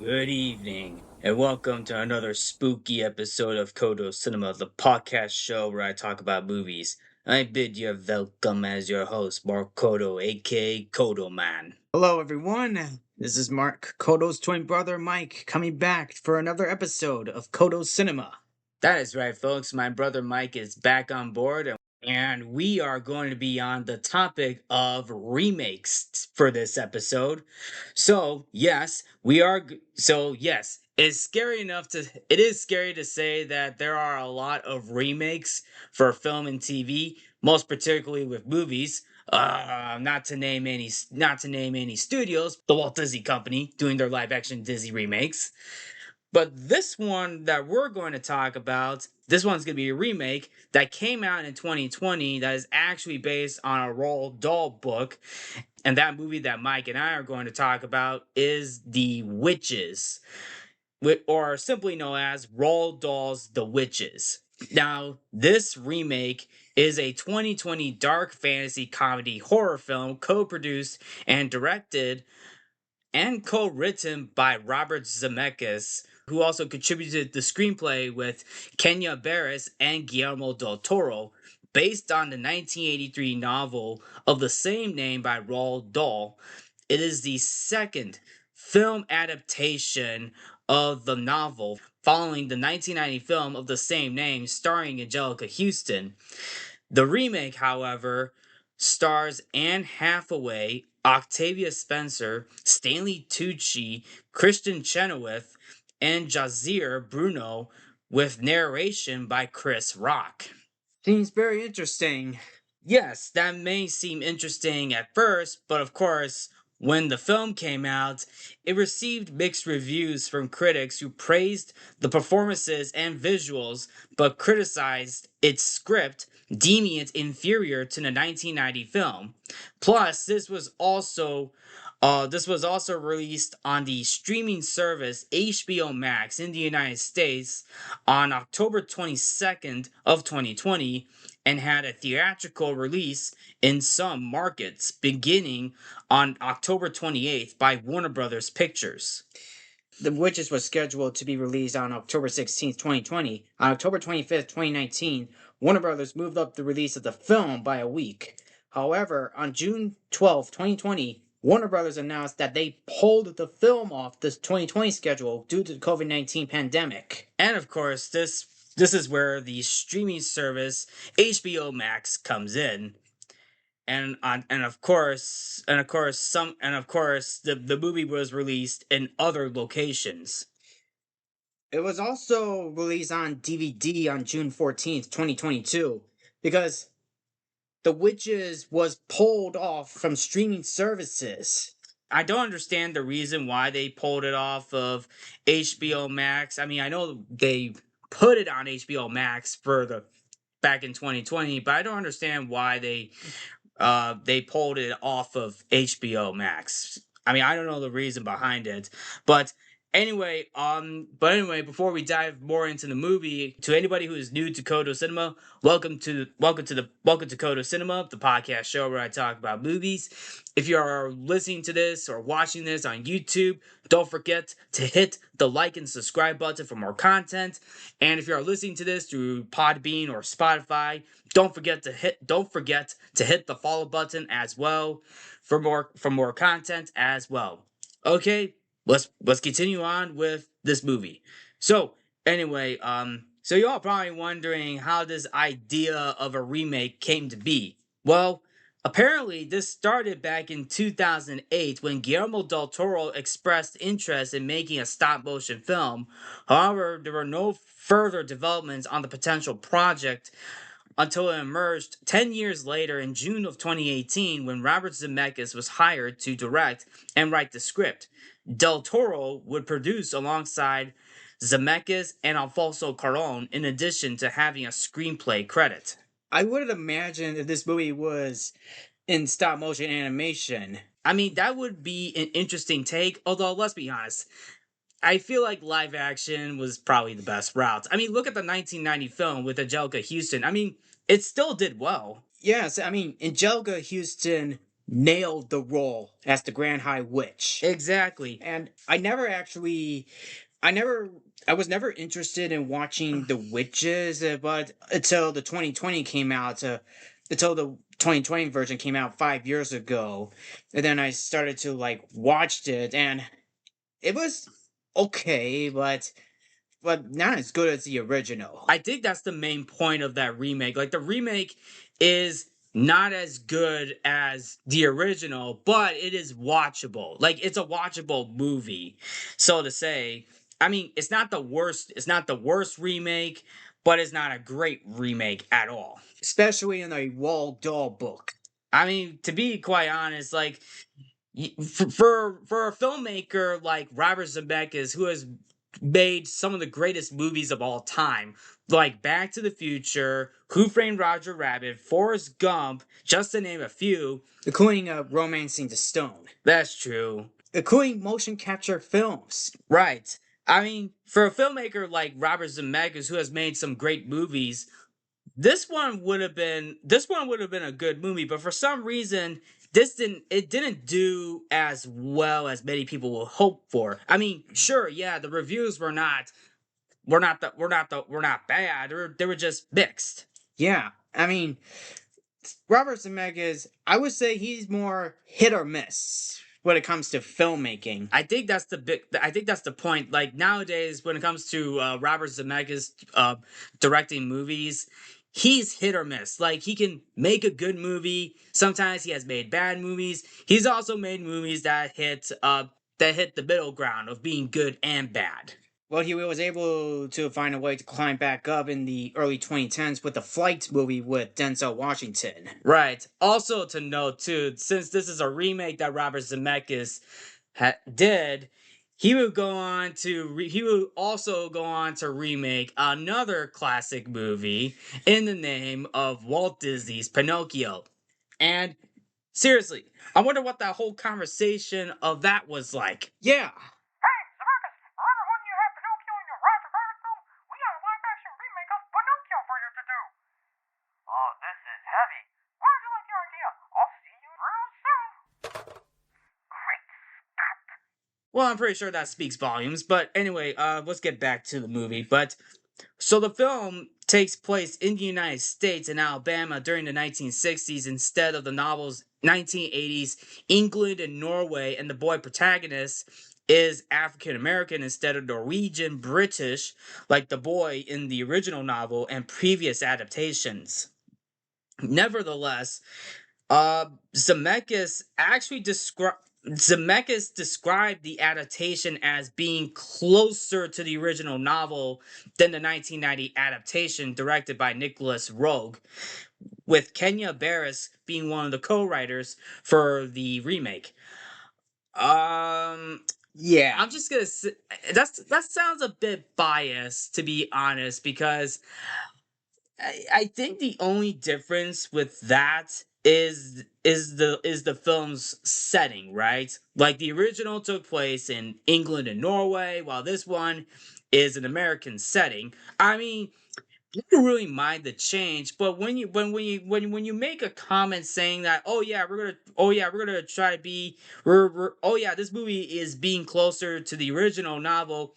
Good evening, and welcome to another spooky episode of Codo Cinema, the podcast show where I talk about movies. I bid you welcome as your host, Mark Codo, aka Codoman. Hello, everyone. This is Mark, Codo's twin brother Mike, coming back for another episode of Codo Cinema. That is right, folks. My brother Mike is back on board, and we are going to be on the topic of remakes for this episode. So yes, it's scary enough to it is scary to say that there are a lot of remakes for film and TV, most particularly with movies. Not to name any studios, the Walt Disney Company doing their live action Disney remakes. But this one that we're going to talk about, this one's going to be a remake that came out in 2020 that is actually based on a Roald Dahl book. And that movie that Mike and I are going to talk about is The Witches, or simply known as Roald Dahl's The Witches. Now, this remake is a 2020 dark fantasy comedy horror film co-produced and directed and co-written by Robert Zemeckis, who also contributed the screenplay with Kenya Barris and Guillermo del Toro, based on the 1983 novel of the same name by Roald Dahl. It is the second film adaptation of the novel following the 1990 film of the same name starring Angelica Houston. The remake, however, stars Anne Hathaway, Octavia Spencer, Stanley Tucci, Christian Chenoweth, and Jazir Bruno, with narration by Chris Rock. Seems very interesting. Yes, that may seem interesting at first, but of course, when the film came out, it received mixed reviews from critics who praised the performances and visuals, but criticized its script, deeming it inferior to the 1990 film. Plus, this was also released on the streaming service HBO Max in the United States on October 22nd of 2020 and had a theatrical release in some markets beginning on October 28th by Warner Brothers Pictures. The Witches was scheduled to be released on October 16th, 2020. On October 25th, 2019, Warner Brothers moved up the release of the film by a week. However, on June 12th, 2020, Warner Brothers announced that they pulled the film off the 2020 schedule due to the COVID-19 pandemic. And of course, this is where the streaming service HBO Max comes in. And of course the movie was released in other locations. It was also released on DVD on June 14th, 2022, because The Witches was pulled off from streaming services. I don't understand the reason why they pulled it off of HBO Max. I mean, I know they put it on HBO Max for the back in 2020, but I don't understand why they pulled it off of HBO Max. I mean, I don't know the reason behind it, but anyway, before we dive more into the movie, to anybody who is new to Codo Cinema, welcome to Codo Cinema, the podcast show where I talk about movies. If you are listening to this or watching this on YouTube, don't forget to hit the like and subscribe button for more content. And if you are listening to this through Podbean or Spotify, don't forget to hit the follow button as well for more content as well. Okay, let's continue on with this movie. So anyway, so you're all probably wondering how this idea of a remake came to be. Well, apparently this started back in 2008 when Guillermo del Toro expressed interest in making a stop motion film. However, there were no further developments on the potential project until it emerged 10 years later in June of 2018 when Robert Zemeckis was hired to direct and write the script. Del Toro would produce alongside Zemeckis and Alfonso Cuarón, in addition to having a screenplay credit. I would imagine if this movie was in stop motion animation. I mean, that would be an interesting take, although let's be honest, I feel like live action was probably the best route. I mean, look at the 1990 film with Angelica Houston. I mean, it still did well. Yes, I mean, Angelica Houston nailed the role as the Grand High Witch. Exactly. And I was never interested in watching The Witches, but until the 2020 came out, until the 2020 version came out 5 years ago, and then I started to like watched it, and it was okay, but not as good as the original. I think that's the main point of that remake. Like the remake is not as good as the original, but it is watchable. Like it's a watchable movie, so to say. I mean, it's not the worst. It's not the worst remake, but it's not a great remake at all. Especially in a Roald Dahl book. I mean, to be quite honest, like for a filmmaker like Robert Zemeckis, who has made some of the greatest movies of all time, like Back to the Future, Who Framed Roger Rabbit, Forrest Gump, just to name a few. Including Romancing the Stone. That's true. Including motion capture films. Right. I mean, for a filmmaker like Robert Zemeckis, who has made some great movies, this one would have been a good movie, but for some reason it didn't do as well as many people will hope for. I mean, sure, yeah, the reviews were not bad. They were just mixed. Yeah, I mean, Robert Zemeckis, I would say he's more hit or miss when it comes to filmmaking. I think that's the point. Like nowadays, when it comes to Robert Zemeckis directing movies, he's hit or miss. Like he can make a good movie. Sometimes he has made bad movies. He's also made movies that hit the middle ground of being good and bad. Well, he was able to find a way to climb back up in the early 2010s with the Flight movie with Denzel Washington. Right. Also to note too, since this is a remake that Robert Zemeckis did, he would also go on to remake another classic movie in the name of Walt Disney's Pinocchio. And seriously, I wonder what that whole conversation of that was like. Yeah. Hey, Zemeckis, remember when you had Pinocchio in your Roger Rabbit film? We got a live-action remake of Pinocchio for you to do. Oh, this is heavy. Why don't you like the idea? I'll see you real soon. Great Scott. Well, I'm pretty sure that speaks volumes. But anyway, let's get back to the movie. But so the film takes place in the United States and Alabama during the 1960s instead of the novel's 1980s England and Norway, and the boy protagonist is African American instead of Norwegian British, like the boy in the original novel and previous adaptations. Nevertheless, Zemeckis actually described the adaptation as being closer to the original novel than the 1990 adaptation directed by Nicholas Roeg, with Kenya Barris being one of the co-writers for the remake. Yeah. I'm just gonna say that sounds a bit biased, to be honest, because I think the only difference with that is the film's setting, right? Like the original took place in England and Norway, while this one is an American setting. I mean, I don't really mind the change, but when you make a comment saying that we're gonna try to be we're oh yeah, this movie is being closer to the original novel,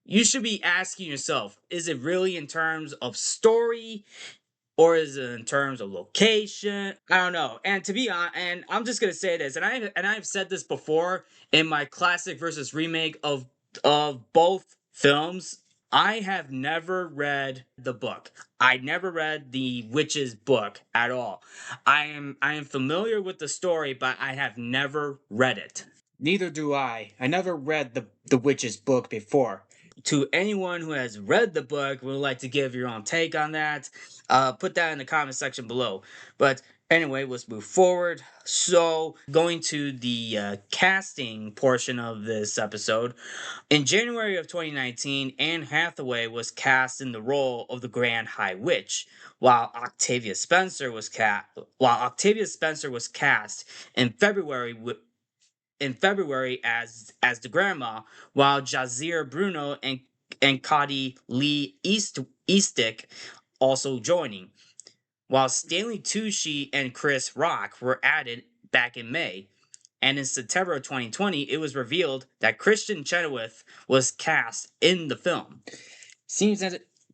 you should be asking yourself, is it really in terms of story, or is it in terms of location? I don't know. And to be honest, and I'm just gonna say this, and I've said this before in my classic versus remake of both films. I have never read the book. I never read the Witch's book at all. I am familiar with the story, but I have never read it. Neither do I. I never read the Witch's book before. To anyone who has read the book, would like to give your own take on that, put that in the comment section below. But anyway, let's move forward. So, going to the casting portion of this episode, in January of 2019, Anne Hathaway was cast in the role of the Grand High Witch, while Octavia Spencer was cast in February as the grandma, while Jazir Bruno and Cody Lee Eastick also joining, while Stanley Tucci and Chris Rock were added back in May. And in September of 2020, it was revealed that Christian Chenoweth was cast in the film.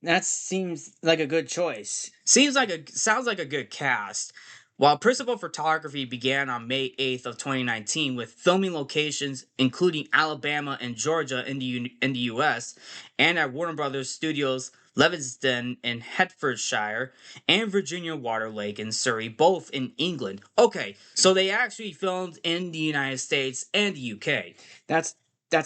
That seems like a good choice. Sounds like a good cast. While principal photography began on May 8th of 2019 with filming locations including Alabama and Georgia in the US and at Warner Brothers Studios Leviston in Hertfordshire and Virginia Water Lake in Surrey, both in England. Okay, so they actually filmed in the United States and the UK. That's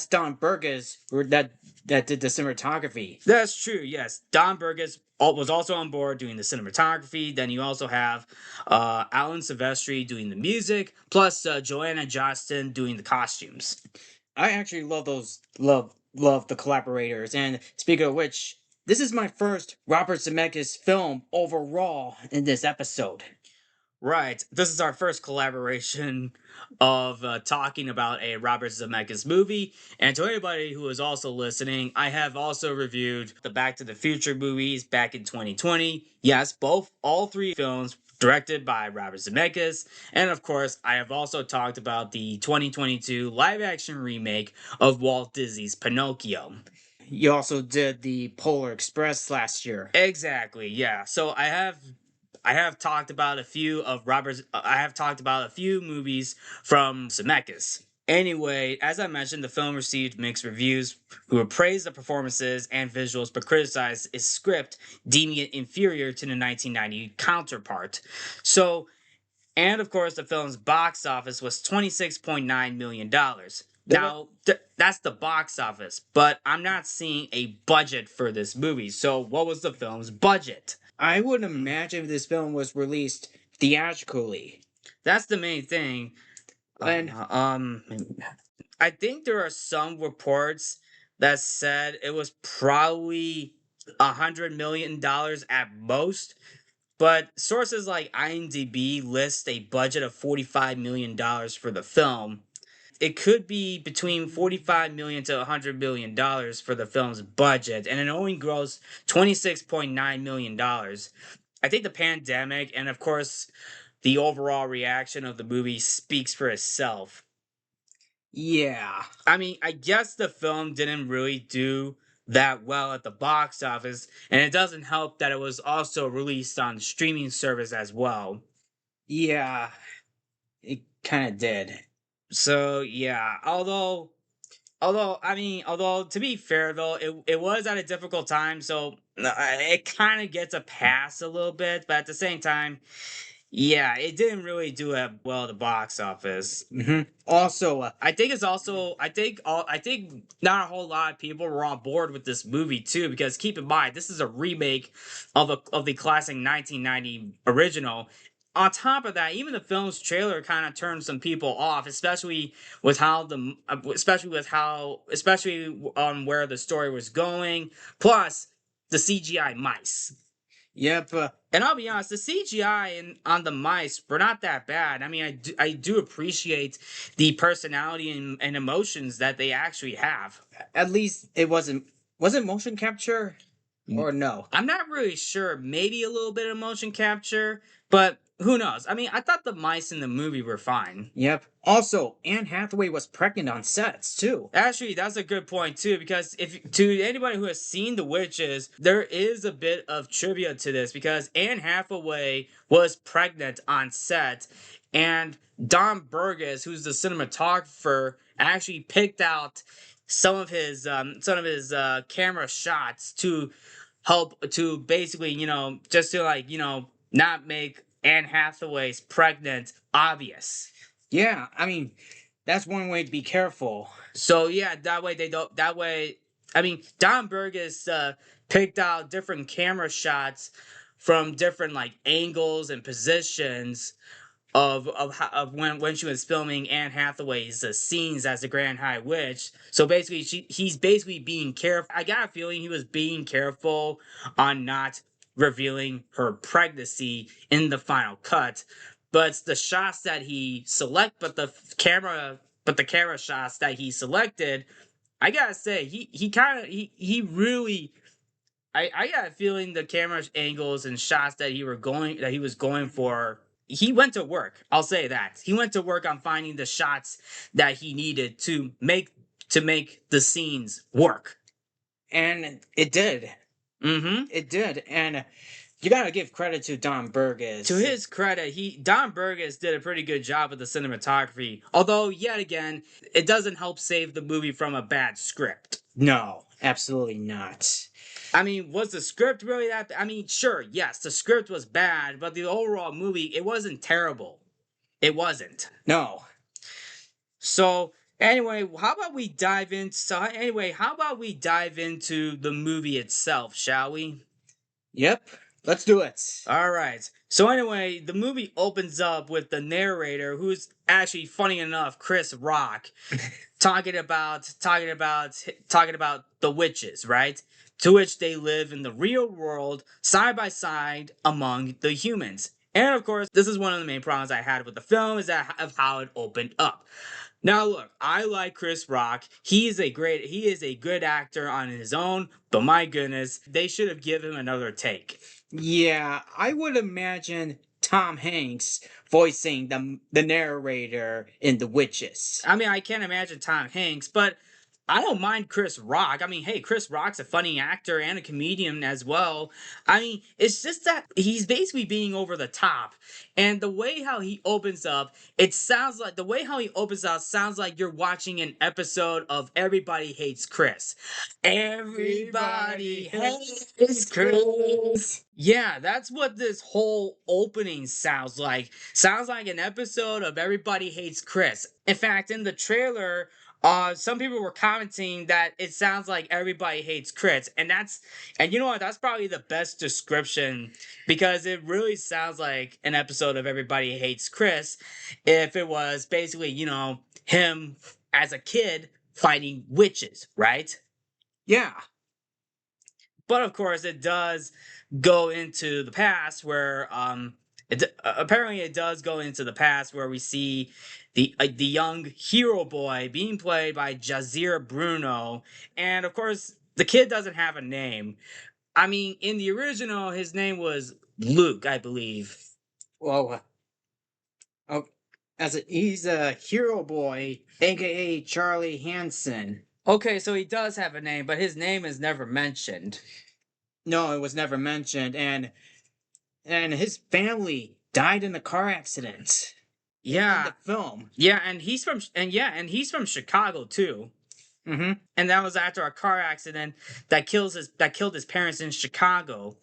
Don Burgess that did the cinematography. That's true, yes. Don Burgess was also on board doing the cinematography. Then you also have Alan Silvestri doing the music, plus Joanna Johnston doing the costumes. I actually love the collaborators. And speaking of which, this is my first Robert Zemeckis film overall in this episode. Right. This is our first collaboration of talking about a Robert Zemeckis movie. And to anybody who is also listening, I have also reviewed the Back to the Future movies back in 2020. Yes, all three films directed by Robert Zemeckis. And of course, I have also talked about the 2022 live action remake of Walt Disney's Pinocchio. You also did the Polar Express last year. Exactly, yeah. So I have talked about a few movies from Zemeckis. Anyway, as I mentioned, the film received mixed reviews, who praised the performances and visuals but criticized its script, deeming it inferior to the 1990 counterpart. So, and of course, the film's box office was $26.9 million. Now, that's the box office, but I'm not seeing a budget for this movie. So, what was the film's budget? I would imagine if this film was released theatrically. That's the main thing. And I think there are some reports that said it was probably $100 million at most. But sources like IMDb list a budget of $45 million for the film. It could be between $45 million to $100 million for the film's budget, and it only grossed $26.9 million. I think the pandemic and, of course, the overall reaction of the movie speaks for itself. yeah. I mean, I guess the film didn't really do that well at the box office, and it doesn't help that it was also released on streaming service as well. Yeah. It kind of did. So yeah, although to be fair though, it was at a difficult time, so it kind of gets a pass a little bit, but at the same time, yeah, it didn't really do it well at the box office. Also, I think not a whole lot of people were on board with this movie too, because keep in mind this is a remake of the classic 1990 original. On top of that, even the film's trailer kind of turned some people off, especially with how where the story was going. Plus, the CGI mice. Yep. And I'll be honest, the CGI on the mice were not that bad. I mean, I do appreciate the personality and emotions that they actually have. At least it wasn't. Was it motion capture or no? I'm not really sure. Maybe a little bit of motion capture, but who knows? I mean, I thought the mice in the movie were fine. Yep. Also, Anne Hathaway was pregnant on sets too. Actually, that's a good point too, because if to anybody who has seen The Witches, there is a bit of trivia to this because Anne Hathaway was pregnant on set, and Don Burgess, who's the cinematographer, actually picked out some of his camera shots to help to basically just to not make Anne Hathaway's pregnant obvious. Yeah, I mean, that's one way to be careful. So yeah, that way they don't. That way, I mean, Don Burgess picked out different camera shots from different angles and positions of when she was filming Anne Hathaway's scenes as the Grand High Witch. So basically, he's basically being careful. I got a feeling he was being careful on not revealing her pregnancy in the final cut. But the shots that he camera shots that he selected, I gotta say, he really. I got a feeling the camera angles and shots that he was going for he went to work. I'll say that. He went to work on finding the shots that he needed to make the scenes work. And it did. Mm-hmm. It did. And you gotta give credit to Don Burgess. To his credit, Don Burgess did a pretty good job with the cinematography. Although, yet again, it doesn't help save the movie from a bad script. No, absolutely not. I mean, was the script really that? I mean, sure, yes, the script was bad, but the overall movie, it wasn't terrible. It wasn't. No. So anyway, how about we dive into? So anyway, how about we dive into the movie itself, shall we? Yep. Let's do it. All right. So anyway, the movie opens up with the narrator, who's actually, funny enough, Chris Rock, talking about the witches, right? To which they live in the real world, side by side among the humans. And of course, this is one of the main problems I had with the film, is that of how it opened up. Now look, I like Chris Rock. He is a good actor on his own, but my goodness, they should have given him another take. Yeah, I would imagine Tom Hanks voicing the narrator in The Witches. I mean, I can't imagine Tom Hanks, but I don't mind Chris Rock. I mean, hey, Chris Rock's a funny actor and a comedian as well. I mean, it's just that he's basically being over the top. And the way how he opens up, sounds like you're watching an episode of Everybody Hates Chris. Everybody hates Chris. Yeah, that's what this whole opening sounds like. Sounds like an episode of Everybody Hates Chris. In fact, in the trailer, some people were commenting that it sounds like Everybody Hates Chris, and you know what? That's probably the best description, because it really sounds like an episode of Everybody Hates Chris if it was basically, him as a kid fighting witches, right? Yeah. But of course, it does go into the past where apparently it does go into the past where we see the young hero boy being played by Jazir Bruno, and of course the kid doesn't have a name. I mean, in the original, his name was Luke, I believe. Well, he's a hero boy, aka Charlie Hansen. Okay, so he does have a name, but his name is never mentioned. No, it was never mentioned, and his family died in a car accident. Yeah, in the film. Yeah, and he's from Chicago too. Mm-hmm. And that was after a car accident that killed his parents in Chicago.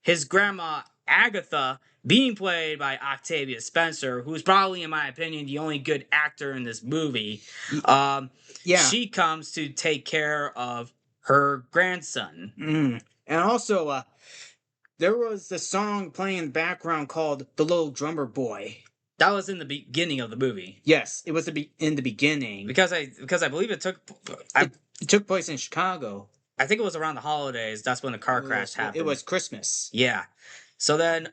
His grandma Agatha, being played by Octavia Spencer, who's probably, in my opinion, the only good actor in this movie. Yeah. She comes to take care of her grandson. Mm. And also, there was a song playing in the background called "The Little Drummer Boy." That was in the beginning of the movie. Yes, it was in the beginning. Because I believe it took place in Chicago. I think it was around the holidays. That's when the car crash happened. It was Christmas. Yeah. So then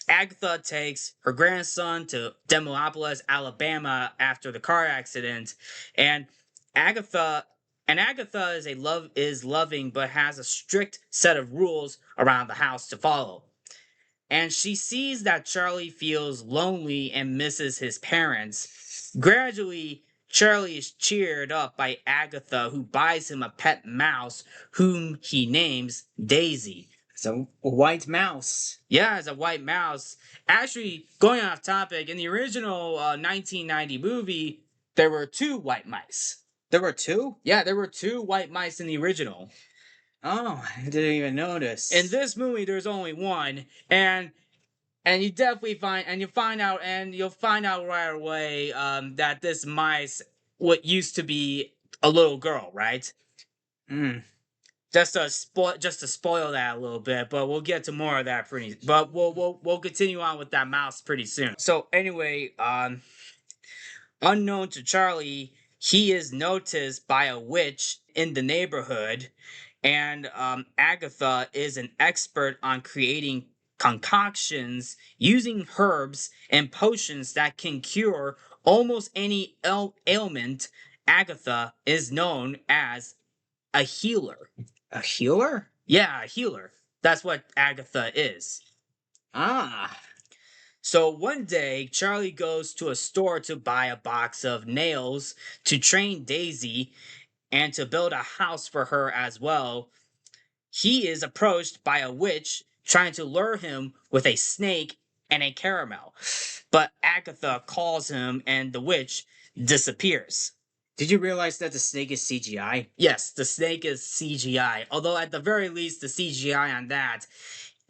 Agatha takes her grandson to Demopolis, Alabama after the car accident, and Agatha is loving but has a strict set of rules around the house to follow. And she sees that Charlie feels lonely and misses his parents. Gradually, Charlie is cheered up by Agatha, who buys him a pet mouse, whom he names Daisy. It's a white mouse. Yeah, it's a white mouse. Actually, going off topic, in the original 1990 movie, there were 2 white mice. There were 2? Yeah, there were 2 white mice in the original. Oh, I didn't even notice. In this movie, there's only 1, and you definitely you'll find out right away that this mice used to be a little girl, right? Just to spoil that a little bit, but we'll get to more of that but we'll continue on with that mouse pretty soon. So anyway, unknown to Charlie, he is noticed by a witch in the neighborhood, and Agatha is an expert on creating concoctions using herbs and potions that can cure almost any ailment. Agatha is known as a healer. A healer? Yeah, a healer. That's what Agatha is. Ah. So one day, Charlie goes to a store to buy a box of nails to train Daisy and to build a house for her as well. He is approached by a witch trying to lure him with a snake and a caramel. But Agatha calls him and the witch disappears. Did you realize that the snake is CGI? Yes, the snake is CGI. Although at the very least the CGI on that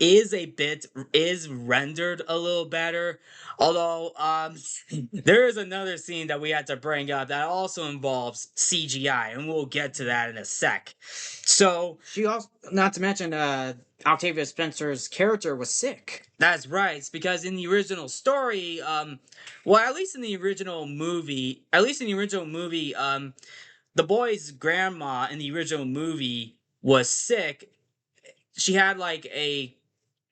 is rendered a little better. Although there is another scene that we had to bring up that also involves CGI, and we'll get to that in a sec. So She also, not to mention, Octavia Spencer's character was sick. that's right. It's because in the original story, well, at least in the original movie, the boy's grandma in the original movie was sick. She had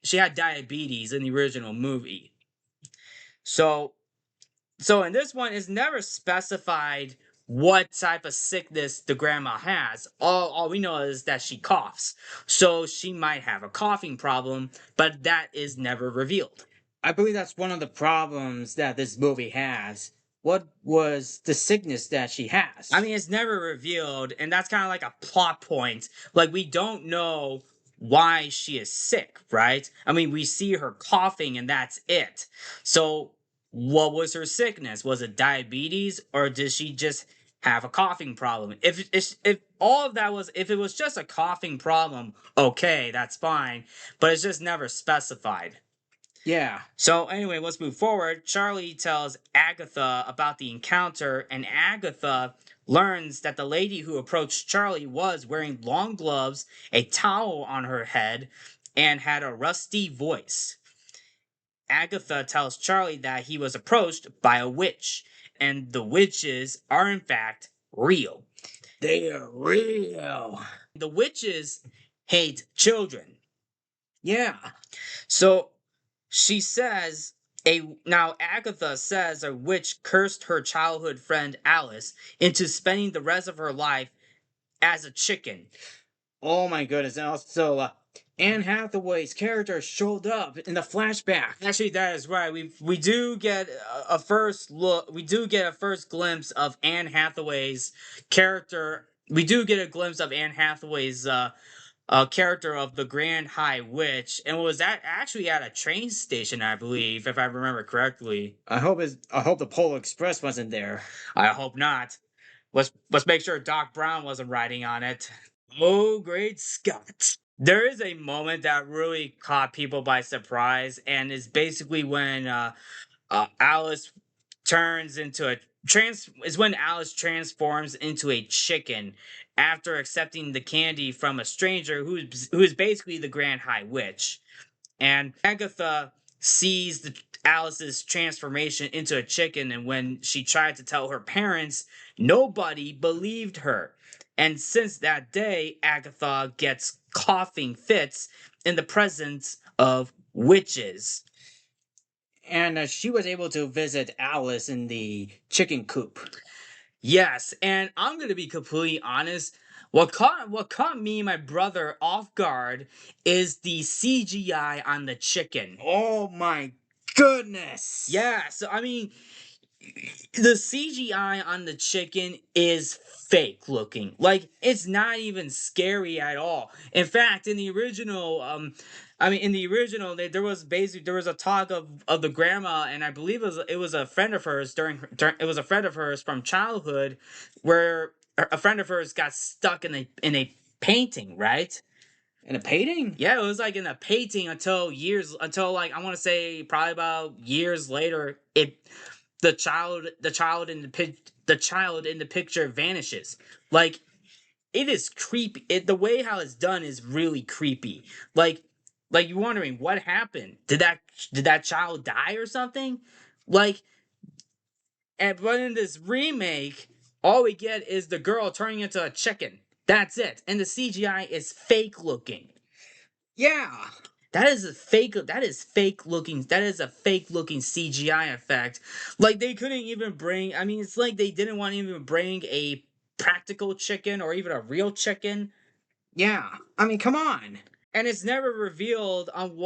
she had diabetes in the original movie. So in this one, it's never specified what type of sickness the grandma has. All we know is that she coughs. So she might have a coughing problem, but that is never revealed. I believe that's one of the problems that this movie has. What was the sickness that she has? I mean, it's never revealed, and that's kind of like a plot point. Like, we don't know why she is sick, right? I mean, we see her coughing, and that's it. So, what was her sickness? Was it diabetes, or did she just have a coughing problem? If all of that was, if it was just a coughing problem, okay, that's fine. But it's just never specified. Yeah. So anyway, let's move forward. Charlie tells Agatha about the encounter, and Agatha learns that the lady who approached Charlie was wearing long gloves, a towel on her head, and had a rusty voice. Agatha tells Charlie that he was approached by a witch, and the witches are in fact real. They are real. The witches hate children. Yeah. So she says now Agatha says a witch cursed her childhood friend Alice into spending the rest of her life as a chicken. Oh my goodness. And also, Anne Hathaway's character showed up in the flashback. Actually, that is right. We do get a first look. We do get a first glimpse of Anne Hathaway's character. We do get a glimpse of Anne Hathaway's character of the Grand High Witch, and was that actually at a train station, I believe, if I remember correctly. I hope the Polar Express wasn't there. I hope not. Let's make sure Doc Brown wasn't riding on it. Oh, great Scott! There is a moment that really caught people by surprise, and is basically when Alice turns into a is when Alice transforms into a chicken after accepting the candy from a stranger who is basically the Grand High Witch. And Agatha sees Alice's transformation into a chicken, and when she tried to tell her parents, nobody believed her. And since that day, Agatha gets coughing fits in the presence of witches. And she was able to visit Alice in the chicken coop. Yes, and I'm gonna be completely honest. What caught me and my brother off guard is the CGI on the chicken. Oh my goodness! Yeah, so I mean, the CGI on the chicken is fake looking. Like, it's not even scary at all. In fact, in the original, there was a talk of the grandma, and I believe it was a friend of hers it was a friend of hers from childhood, where a friend of hers got stuck in a painting, right? In a painting? Yeah, it was like in a painting until like I want to say probably about years later, the child in the picture vanishes. Like, it is creepy. The way how it's done is really creepy. Like you're wondering what happened. Did that child die or something? Like, but in this remake, all we get is the girl turning into a chicken. That's it, and the CGI is fake looking. Yeah. That is fake looking CGI effect. Like, they couldn't even bring, I mean, it's like they didn't want to even bring a practical chicken or even a real chicken. Yeah. I mean, come on. And it's never revealed on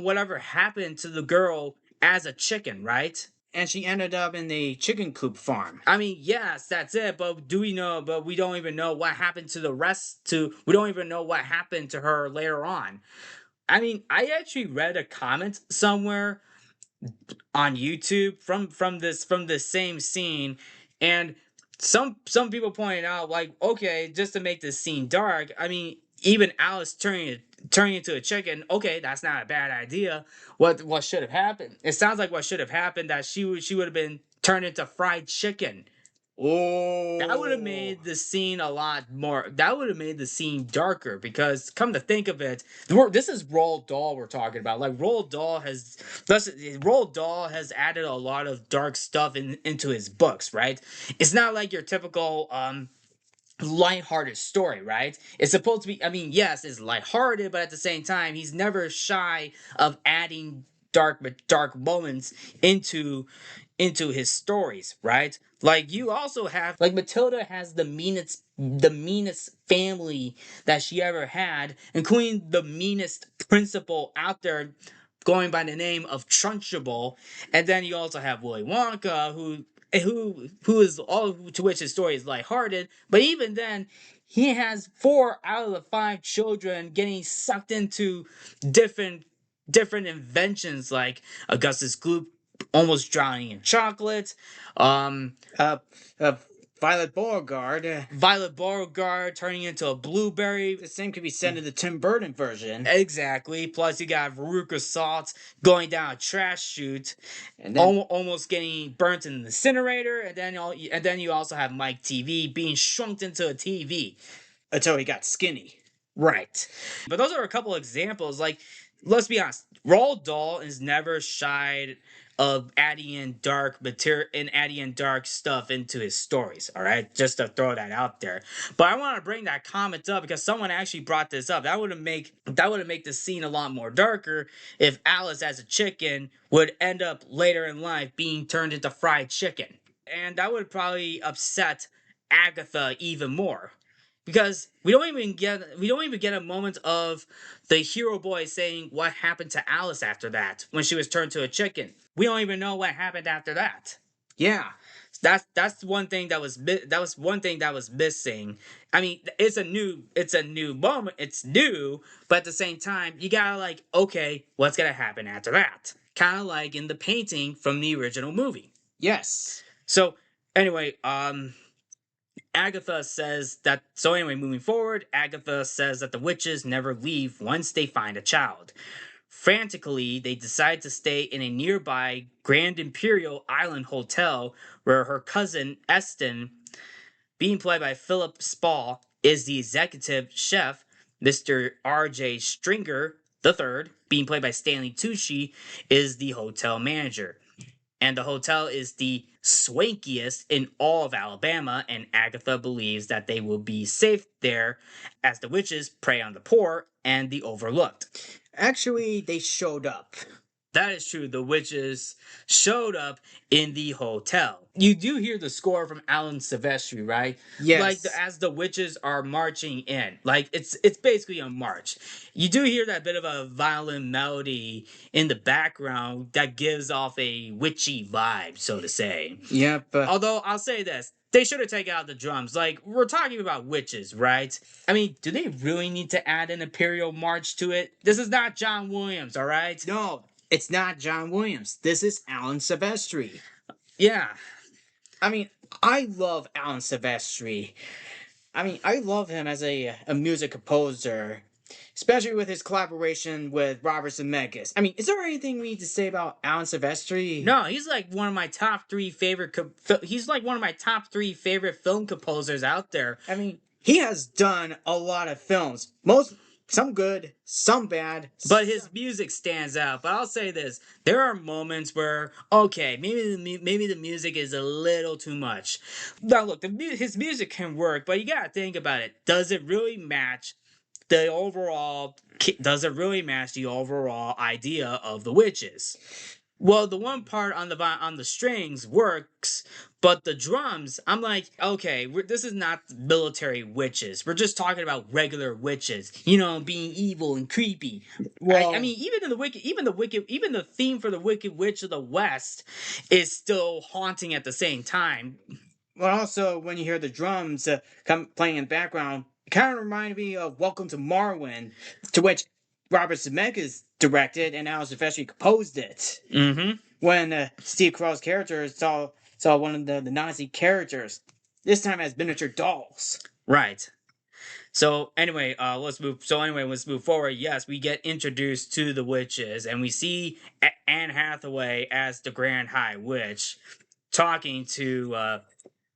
whatever happened to the girl as a chicken, right? And she ended up in the chicken coop farm. I mean, yes, that's it. But do we know? But we don't even know what happened to the rest. We don't even know what happened to her later on. I mean, I actually read a comment somewhere on YouTube from this same scene, and some people pointed out like, okay, just to make this scene dark. I mean, even Alice turning into a chicken. Okay, that's not a bad idea. What should have happened? It sounds like what should have happened that she would have been turned into fried chicken. Oh, That would have made the scene a lot more. That would have made the scene darker because, come to think of it, this is Roald Dahl we're talking about. Like Roald Dahl has added a lot of dark stuff into his books, right? It's not like your typical lighthearted story, right? It's supposed to be. I mean, yes, it's lighthearted, but at the same time, he's never shy of adding dark moments into his stories, right? Like you also have like Matilda has the meanest family that she ever had, including the meanest principal out there going by the name of Trunchbull. And then you also have Willy Wonka who is all to which his story is lighthearted, but even then he has 4 out of the 5 children getting sucked into different inventions like Augustus Gloop almost drowning in chocolate. Um, uh, uh, Violet Beauregard. Violet Beauregard turning into a blueberry. The same could be said in the Tim Burton version. Exactly. Plus, you got Veruca Salt going down a trash chute, And then, almost getting burnt in the incinerator, and then you also have Mike TV being shrunk into a TV. until he got skinny. Right. But those are a couple examples. Like, let's be honest, Roald Dahl is never shied of adding in dark material and adding in dark stuff into his stories. All right, just to throw that out there. But I want to bring that comment up because someone actually brought this up. That would have make the scene a lot more darker if Alice as a chicken would end up later in life being turned into fried chicken, and that would probably upset Agatha even more because we don't even get a moment of the hero boy saying what happened to Alice after that when she was turned to a chicken. We don't even know what happened after that. Yeah. That's one thing that was one thing that was missing. I mean, it's a new moment. It's new, but at the same time, you gotta like, okay, what's gonna happen after that? Kind of like in the painting from the original movie. Yes. So anyway, Agatha says that. So anyway, moving forward, Agatha says that the witches never leave once they find a child. Frantically, they decide to stay in a nearby Grand Imperial Island hotel where her cousin Eston, being played by Philip Spall, is the executive chef. Mr. R.J. Stringer III, being played by Stanley Tucci, is the hotel manager. And the hotel is the swankiest in all of Alabama, and Agatha believes that they will be safe there as the witches prey on the poor and the overlooked. Actually, they showed up. That is true. The witches showed up in the hotel. You do hear the score from Alan Silvestri, right? Yes. Like as the witches are marching in, like it's basically a march. You do hear that bit of a violin melody in the background that gives off a witchy vibe, so to say. Yep. Although I'll say this, they should have taken out the drums. Like, we're talking about witches, right? I mean, do they really need to add an Imperial March to it? This is not John Williams, all right? No, it's not John Williams. This is Alan Silvestri. Yeah. I mean, I love Alan Silvestri. I mean, I love him as a music composer, especially with his collaboration with Robert Zemeckis. I mean, is there anything we need to say about Alan Silvestri? No, he's like one of my top 3 favorite. He's like one of my top 3 favorite film composers out there. I mean, he has done a lot of films. Some good, some bad. But his music stands out. But I'll say this: there are moments where, okay, maybe the music is a little too much. Now, look, his music can work, but you gotta think about it. Does it really match the overall? Does it really match the overall idea of the witches? Well, the one part on the strings works, but the drums, I'm like, okay, this is not military witches. We're just talking about regular witches, being evil and creepy. Well, I mean, even the theme for the Wicked Witch of the West is still haunting at the same time. well, also when you hear the drums playing in the background, it kind of reminded me of Welcome to Marwin, to which Robert Zemeckis directed and Alice Silvestri composed it. Mm-hmm. When Steve Carell's character saw one of the Nazi characters, this time as miniature dolls. Right. So anyway, let's move. So anyway, let's move forward. Yes, we get introduced to the witches, and we see Anne Hathaway as the Grand High Witch, talking to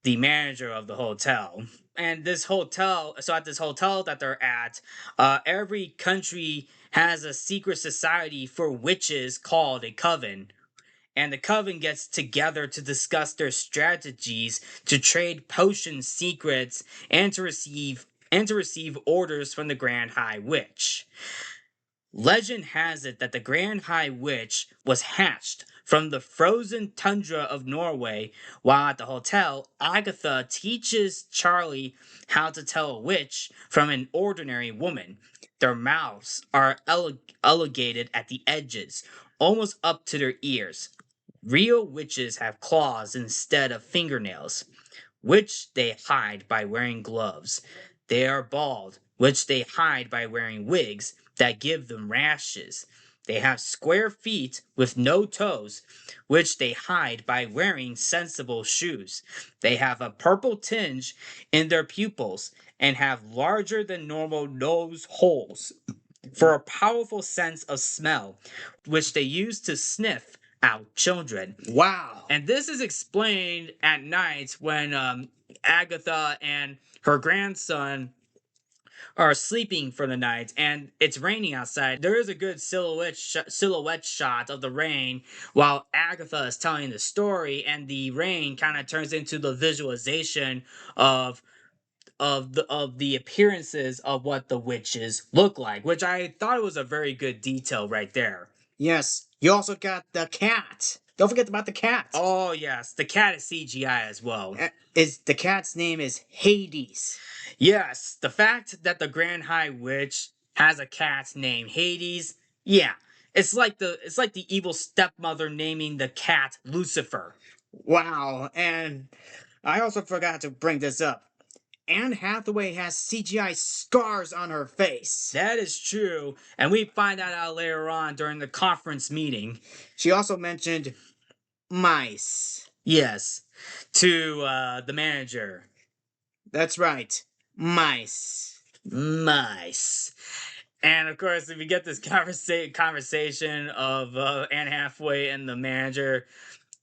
the manager of the hotel. And this hotel, so at this hotel that they're at, every country has a secret society for witches called a coven. And the coven gets together to discuss their strategies to trade potion secrets and to receive orders from the Grand High Witch. Legend has it that the Grand High Witch was hatched from the frozen tundra of Norway. While at the hotel, Agatha teaches Charlie how to tell a witch from an ordinary woman. Their mouths are elongated at the edges, almost up to their ears. Real witches have claws instead of fingernails, which they hide by wearing gloves. They are bald, which they hide by wearing wigs that give them rashes. They have square feet with no toes, which they hide by wearing sensible shoes. They have a purple tinge in their pupils and have larger than normal nose holes for a powerful sense of smell, which they use to sniff out children. Wow. And this is explained at night when Agatha and her grandson are sleeping for the night and it's raining outside. There is a good silhouette shot of the rain while Agatha is telling the story, and the rain kind of turns into the visualization of the appearances of what the witches look like, which I thought was a very good detail right there. Yes, you also got the cat. Don't forget about the cat. Oh yes, the cat is CGI as well. The cat's name is Hades. Yes, the fact that the Grand High Witch has a cat named Hades, yeah, it's like the evil stepmother naming the cat Lucifer. Wow, and I also forgot to bring this up. Anne Hathaway has CGI scars on her face. That is true, and we find that out later on during the conference meeting. She also mentioned mice. Yes, to the manager. That's right, mice. Mice. And of course, if you get this conversation of Anne Hathaway and the manager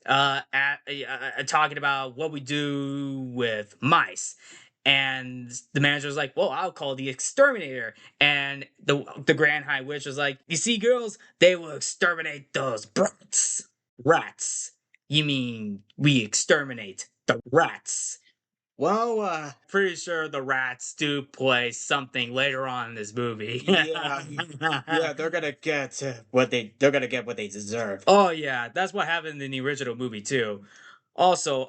talking about what we do with mice. And the manager was like, well, I'll call the exterminator. And the Grand High Witch was like, you see, girls, they will exterminate those brats. Rats. You mean we exterminate the rats? Well, Pretty sure the rats do play something later on in this movie. yeah, they're gonna get what they deserve. Oh yeah, that's what happened in the original movie too. Also,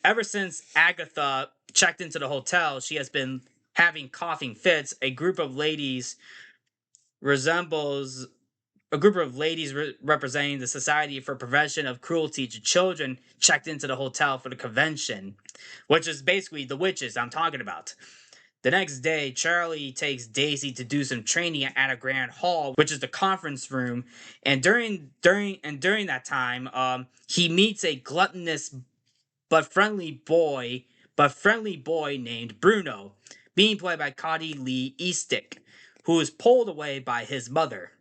ever since Agatha checked into the hotel, she has been having coughing fits. Resembles a group of ladies representing the Society for Prevention of Cruelty to Children checked into the hotel for the convention, which is basically the witches I'm talking about. The next day, Charlie takes Daisy to do some training at a grand hall, which is the conference room. And during that time, he meets a gluttonous but friendly boy named Bruno, being played by Cody Lee Eastick, who is pulled away by his mother.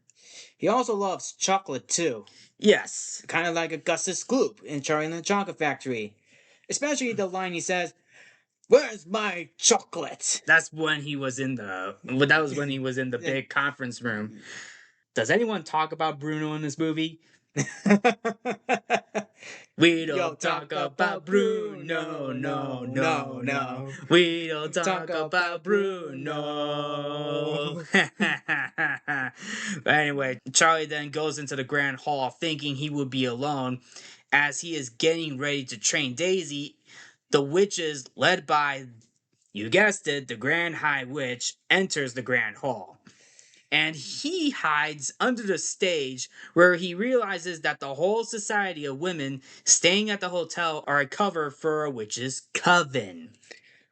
He also loves chocolate too. Yes. Kind of like Augustus Gloop in Charlie and the Chocolate Factory. Especially the line he says, "Where's my chocolate?" That's when he was in the big conference room. Does anyone talk about Bruno in this movie? We don't talk about Bruno, no. We don't talk about Bruno. But anyway, Charlie then goes into the Grand Hall thinking he would be alone as he is getting ready to train Daisy. The witches, led by, you guessed it, the Grand High Witch, enters the Grand Hall. And he hides under the stage where he realizes that the whole society of women staying at the hotel are a cover for a witch's coven.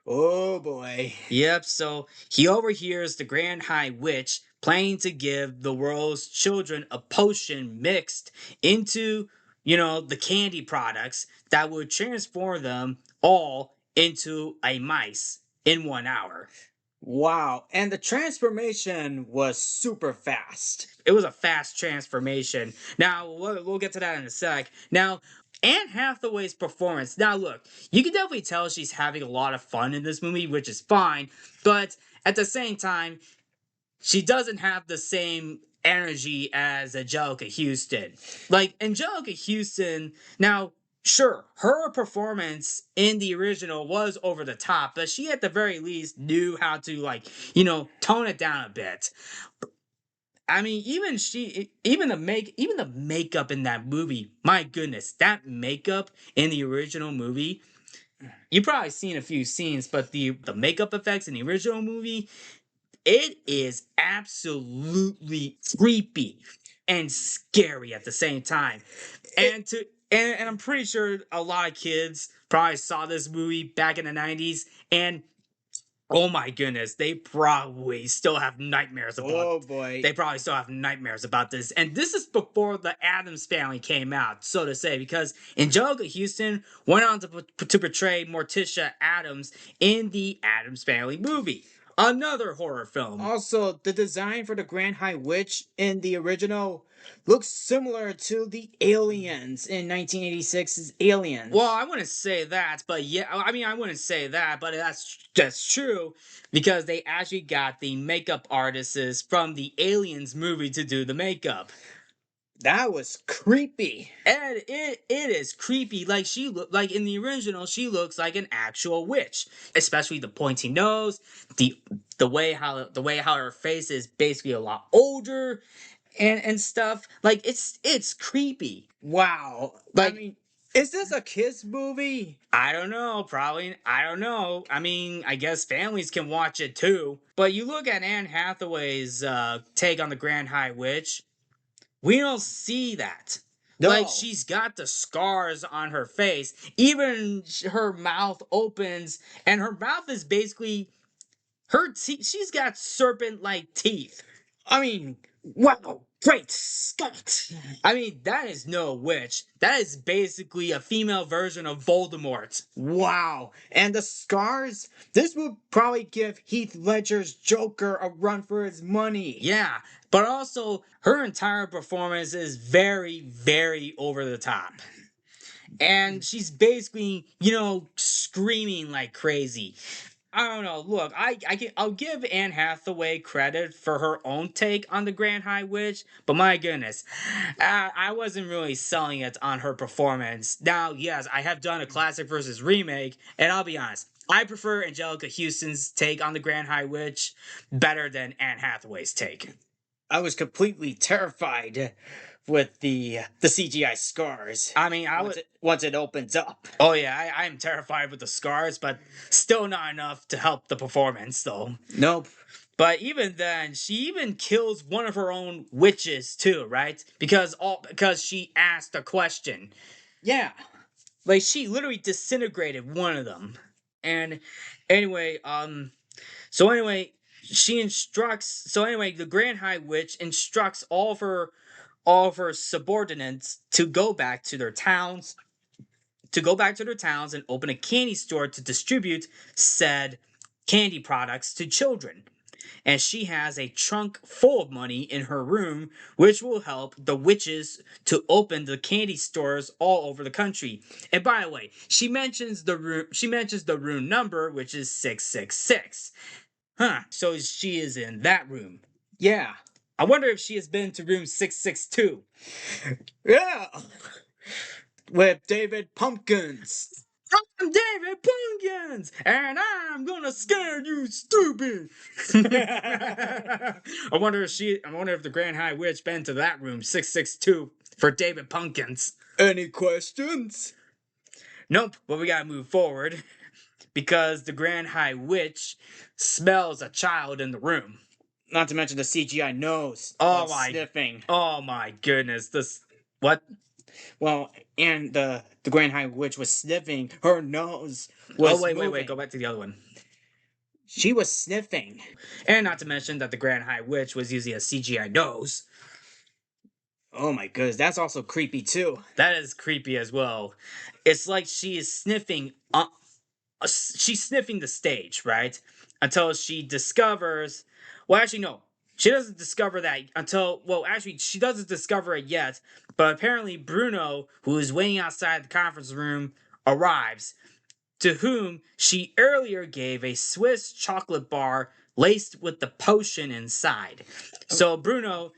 Oh boy. Yep, so he overhears the Grand High Witch planning to give the world's children a potion mixed into, the candy products that would transform them all into a mice in 1 hour. Wow. And the transformation was super fast. It was a fast transformation. Now, we'll get to that in a sec. Now, Anne Hathaway's performance. Now, look, you can definitely tell she's having a lot of fun in this movie, which is fine. But at the same time, she doesn't have the same energy as Angelica Houston. Like, Angelica Houston, now, sure, her performance in the original was over the top, but she at the very least knew how to, tone it down a bit. I mean, even the makeup in that movie. My goodness, that makeup in the original movie. You've probably seen a few scenes, but the makeup effects in the original movie, it is absolutely creepy and scary at the same time. And I'm pretty sure a lot of kids probably saw this movie back in the 90s, and oh my goodness, they probably still have nightmares about. Oh boy. They probably still have nightmares about this, and this is before the Addams Family came out, so to say, because Angelica Houston went on to portray Morticia Addams in the Addams Family movie, another horror film. Also, the design for the Grand High Witch in the original looks similar to the aliens in 1986's Aliens. Well, I wouldn't say that, but yeah, I mean, I wouldn't say that, but that's true because they actually got the makeup artists from the Aliens movie to do the makeup. That was creepy. And it is creepy. Like like in the original, she looks like an actual witch, especially the pointy nose, the way how her face is basically a lot older, and stuff. Like it's creepy. Wow. Like, I mean, is this a kids movie? I don't know. Probably. I don't know. I mean, I guess families can watch it too. But you look at Anne Hathaway's take on the Grand High Witch. We don't see that. No. Like, she's got the scars on her face. Even her mouth opens, and her mouth is basically her teeth. She's got serpent-like teeth. I mean, wow, great Scott. I mean, that is no witch. That is basically a female version of Voldemort. Wow. And the scars? This would probably give Heath Ledger's Joker a run for his money. Yeah, but also her entire performance is very, very over the top. And she's basically, screaming like crazy. I don't know. Look, I'll give Anne Hathaway credit for her own take on the Grand High Witch, but my goodness, I wasn't really selling it on her performance. Now, yes, I have done a classic versus remake, and I'll be honest, I prefer Angelica Houston's take on the Grand High Witch better than Anne Hathaway's take. I was completely terrified with the CGI scars. I mean, once it opens up. Oh yeah, I'm terrified with the scars, but still not enough to help the performance, though. Nope. But even then, she even kills one of her own witches too, right? Because she asked a question. Yeah. Like, she literally disintegrated one of them. And anyway, so anyway, the Grand High Witch instructs all of her subordinates to go back to their towns and open a candy store to distribute said candy products to children. And she has a trunk full of money in her room, which will help the witches to open the candy stores all over the country. And by the way, she mentions the room number, which is 666. Huh, so she is in that room. Yeah. I wonder if she has been to room 662. Yeah. with David Pumpkins. I'm David Pumpkins, and I'm gonna scare you, stupid. I wonder if the Grand High Witch been to that room 662 for David Pumpkins. Any questions? Nope, but we gotta move forward because the Grand High Witch smells a child in the room. Not to mention the CGI nose. Sniffing. Oh my goodness! This what? Well, and the Grand High Witch was sniffing. Her nose was wait, moving. go back to the other one. She was sniffing. And not to mention that the Grand High Witch was using a CGI nose. Oh my goodness, that's also creepy too. That is creepy as well. It's like she is sniffing. She's sniffing the stage, right? Until she discovers. Well, actually, no. She doesn't discover that until. Well, actually, she doesn't discover it yet. But apparently, Bruno, who is waiting outside the conference room, arrives. To whom she earlier gave a Swiss chocolate bar laced with the potion inside. So Bruno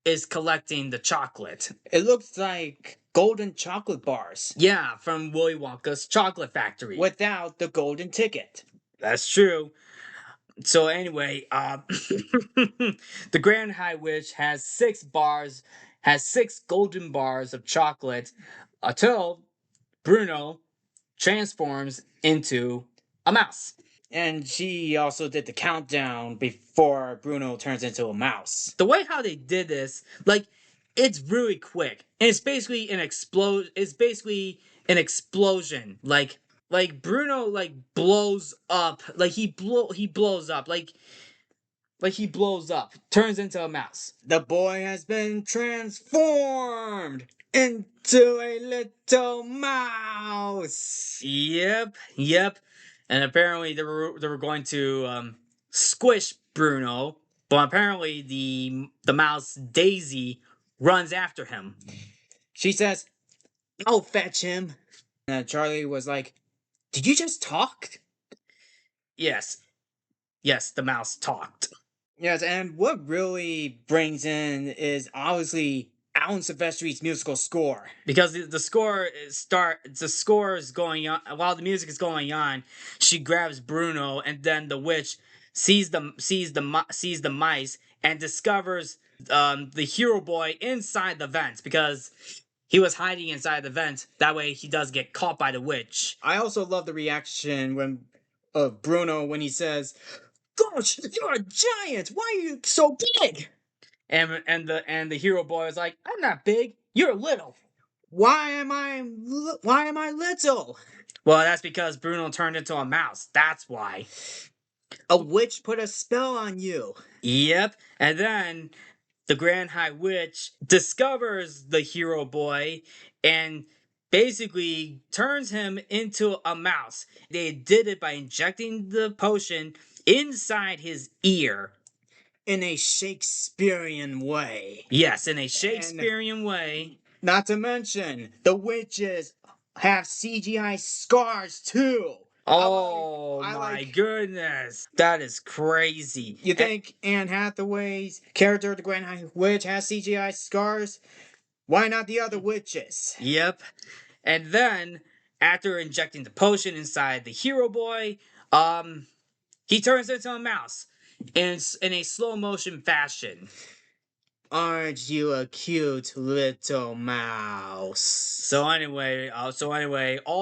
is collecting the chocolate. It looks like golden chocolate bars. Yeah, from Willy Wonka's chocolate factory. Without the golden ticket. That's true. So anyway, the Grand High Witch has 6 golden bars of chocolate until Bruno transforms into a mouse. And she also did the countdown before Bruno turns into a mouse. The way how they did this, like, it's really quick. And it's basically an explosion. Like Bruno like blows up. Like he blows up. Like he blows up. Turns into a mouse. The boy has been transformed into a little mouse. Yep. And apparently they were going to squish Bruno, but apparently the mouse Daisy runs after him. She says, "I'll fetch him." And Charlie was like, "Did you just talk?" Yes, the mouse talked. Yes, and what really brings in is obviously Alan Silvestri's musical score. Because the score is going on while the music is going on. She grabs Bruno, and then the witch sees the mice and discovers the hero boy inside the vent because he was hiding inside the vent. That way, he does get caught by the witch. I also love the reaction of Bruno when he says, "Gosh, you're a giant! Why are you so big?" And the hero boy is like, "I'm not big. You're little." Why am I little? Well, that's because Bruno turned into a mouse. That's why. A witch put a spell on you. Yep. And then the Grand High Witch discovers the hero boy and basically turns him into a mouse. They did it by injecting the potion inside his ear. In a Shakespearean way. Yes, in a Shakespearean way. Not to mention, the witches have CGI scars too. Oh my goodness. That is crazy. You think Anne Hathaway's character, the Grand High Witch, has CGI scars? Why not the other witches? Yep. And then, after injecting the potion inside the hero boy, he turns into a mouse in a slow motion fashion. Aren't you a cute little mouse? So anyway, all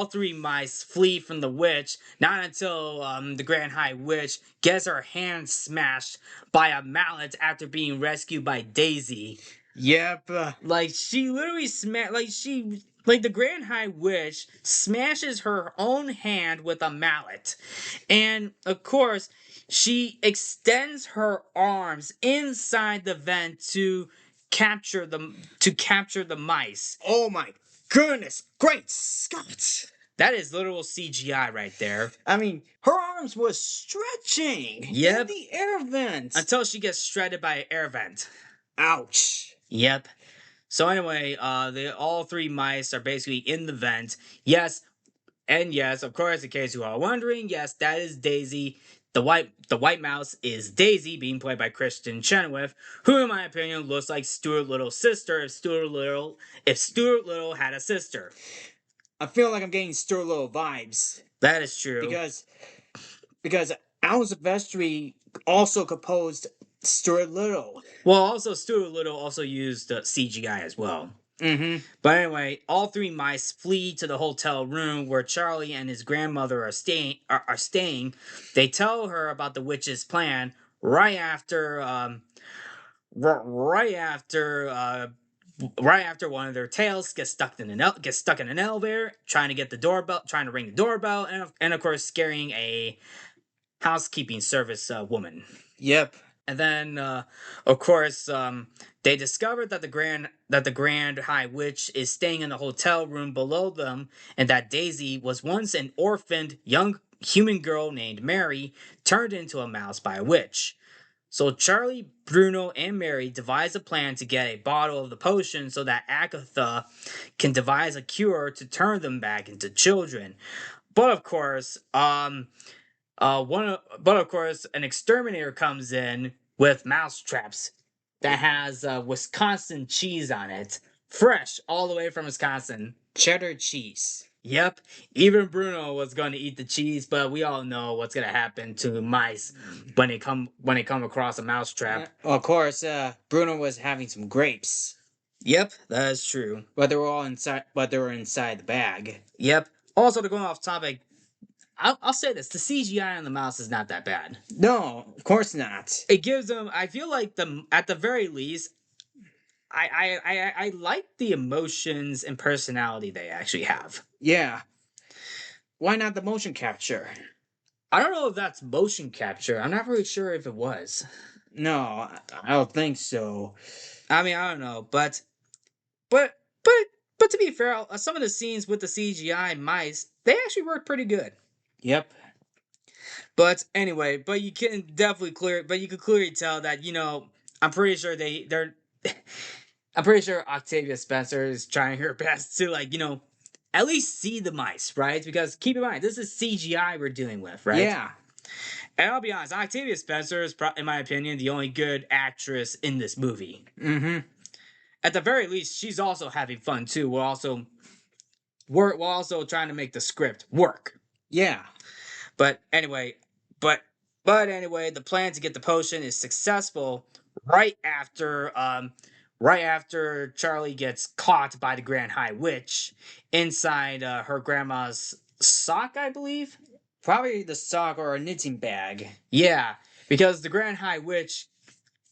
3 mice flee from the witch. Not until the Grand High Witch gets her hand smashed by a mallet after being rescued by Daisy. Yep. Like she literally the Grand High Witch smashes her own hand with a mallet. And of course, she extends her arms inside the vent to capture the mice. Oh my goodness, great Scott! That is literal CGI right there. I mean, her arms was stretching in the air vent. Until she gets shredded by an air vent. Ouch. Yep. So anyway, all 3 mice are basically in the vent. Yes, And yes, of course, in case you are wondering, yes, that is Daisy. The white mouse is Daisy, being played by Kristen Chenoweth, who, in my opinion, looks like Stuart Little's sister. If Stuart Little had a sister. I feel like I'm getting Stuart Little vibes That is true. because Al Silvestri also composed Stuart Little. Well, also Stuart Little also used CGI as well. Mm-hmm. But anyway, all three mice flee to the hotel room where Charlie and his grandmother are staying. They tell her about the witch's plan right after right after right after one of their tails gets stuck in an elevator, trying to ring the doorbell, and of course scaring a housekeeping service woman. Yep. And then, of course, they discovered that the Grand High Witch is staying in the hotel room below them, and that Daisy was once an orphaned young human girl named Mary, turned into a mouse by a witch. So Charlie, Bruno, and Mary devise a plan to get a bottle of the potion so that Agatha can devise a cure to turn them back into children. But of course, an exterminator comes in with mouse traps that has Wisconsin cheese on it, fresh all the way from Wisconsin. Cheddar cheese. Yep, even Bruno was going to eat the cheese, but we all know what's going to happen to mice when they come across a mouse trap. Of course, Bruno was having some grapes, Yep, that is true. but they were inside the bag. Yep. Also, to go off topic, I'll say this: the CGI on the mouse is not that bad. No, of course not. It gives them. I feel like at the very least, I like the emotions and personality they actually have. Yeah. Why not the motion capture? I don't know if that's motion capture. I'm not really sure if it was. No, I don't think so. I mean, I don't know, but to be fair, some of the scenes with the CGI mice, they actually work pretty good. Yep. But anyway, you can clearly tell that, I'm pretty sure they're I'm pretty sure Octavia Spencer is trying her best to, like, at least see the mice, right? Because keep in mind, this is CGI we're dealing with, right? Yeah. And I'll be honest, Octavia Spencer is, in my opinion, the only good actress in this movie. Mm-hmm. At the very least, she's also having fun too. We're also trying to make the script work. Yeah. But anyway, the plan to get the potion is successful right after Charlie gets caught by the Grand High Witch inside her grandma's sock, I believe. Probably the sock or a knitting bag. Yeah, because the Grand High Witch